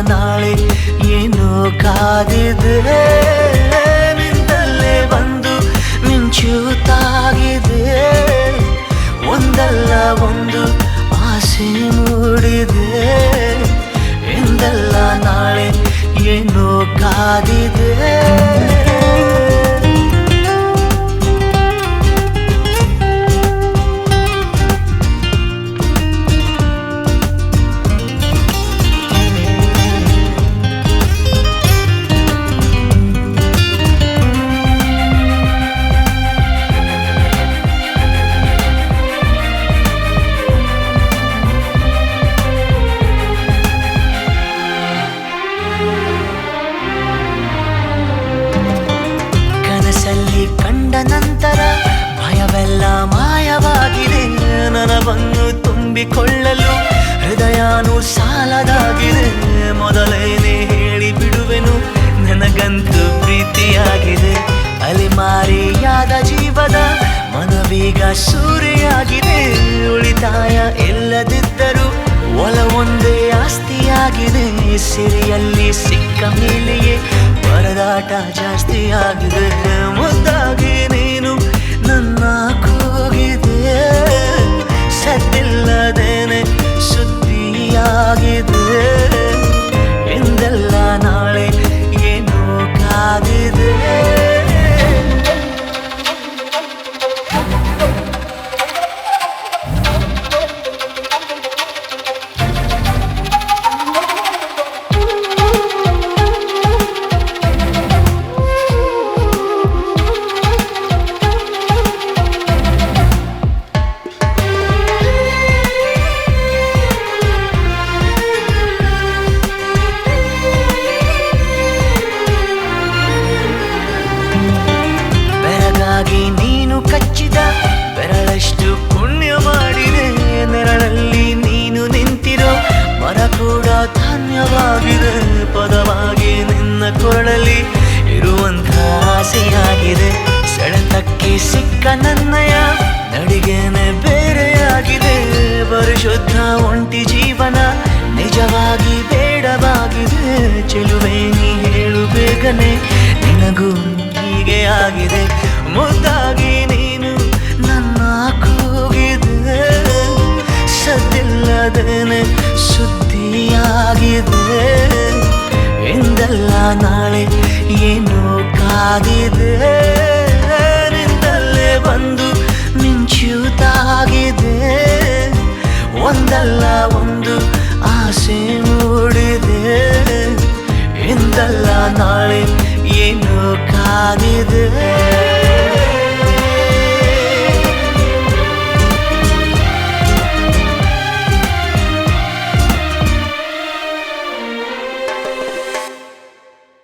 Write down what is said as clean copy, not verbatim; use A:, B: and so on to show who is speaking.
A: ನಾಳೆ ಏನೋ ಕಾದಿದೆ ನಿಂತಲ್ಲೇ ಬಂದು ಮಿಂಚುತ್ತಾಗಿದೆ ಒಂದಲ್ಲ ಒಂದು ಆಸೆ ಮೂಡಿದೆ ಎಂದಲ್ಲ ನಾಳೆ ಏನೋ ಕಾದಿದೆ ಕಂಡ ನಂತರ ಭಯವೆಲ್ಲ ಮಾಯವಾಗಿದೆ ನನವನ್ನು ತುಂಬಿಕೊಳ್ಳಲು ಹೃದಯನೂ ಸಾಲದಾಗಿದೆ ಮೊದಲೇನೆ ಹೇಳಿ ಬಿಡುವೆನು ನನಗಂತೂ ಪ್ರೀತಿಯಾಗಿದೆ ಅಲೆಮಾರಿಯಾದ ಜೀವದ ಮನವೀಗ ಸೂರೆಯಾಗಿದೆ ಉಳಿತಾಯ ಇಲ್ಲದಿದ್ದರೂ ಒಲವೊಂದೇ ಆಸ್ತಿಯಾಗಿದೆ ಸಿರಿಯಲ್ಲಿ ಸಿಕ್ಕ ಮೇಲೆಯೇ ಪರದಾಟ ಜಾಸ್ತಿಯಾಗಿದೆ ಮುದ್ದಾಗಿ ನೀನು ನನ್ನ ಕೂಗಿದೆ ಸದ್ದಿಲ್ಲದೇನೆ ಸುದ್ದಿಯಾಗಿದೆ ಎಂದೆಲ್ಲ ನಾಳೆ ಏನೋ ಕಾದಿದೆ ನೀನು ಕಚ್ಚಿದ ಬೆರಳಷ್ಟು ಪುಣ್ಯ ಮಾಡಿದೆ ನೆರಳಲ್ಲಿ ನೀನು ನಿಂತಿರೋ ಮರ ಕೂಡ ಧನ್ಯವಾಗಿದೆ ಪದವಾಗಿ ನಿನ್ನ ಕೊರಳಲ್ಲಿ ಇರುವಂಥ ಆಸೆಯಾಗಿದೆ ಸೆಳೆತಕ್ಕೆ ಸಿಕ್ಕ ನನ್ನಯ ನಡಿಗೆನೆ ಬೇರೆಯಾಗಿದೆ ಪರಿಶುದ್ಧ ಒಂಟಿ ಜೀವನ ನಿಜವಾಗಿ ಬೇಡವಾಗಿದೆ ಚೆಲುವೆ ನೀ ಹೇಳು ಬೇಗನೆ ನಿನಗೂ ಹೀಗೆ ಆಗಿದೆ ಮುದ್ದಾಗಿ ನೀನು ನನ್ನ ಕೂಗಿದೆ ಸದ್ದಿಲ್ಲದೇನೆ ಸುದ್ದಿಯಾಗಿದೆ ಎಂದಲ್ಲ ನಾಳೆ ಏನೋ ಕಾದಿದೆ ನಿಂದಲ್ಲೇ ಬಂದು ಮಿಂಚುತ್ತಾಗಿದೆ ಒಂದಲ್ಲ ಒಂದು ಆಸೆ ಮೂಡಿದೆ ಎಂದಲ್ಲ ನಾಳೆ ಏನೋ ಕಾದಿದೆ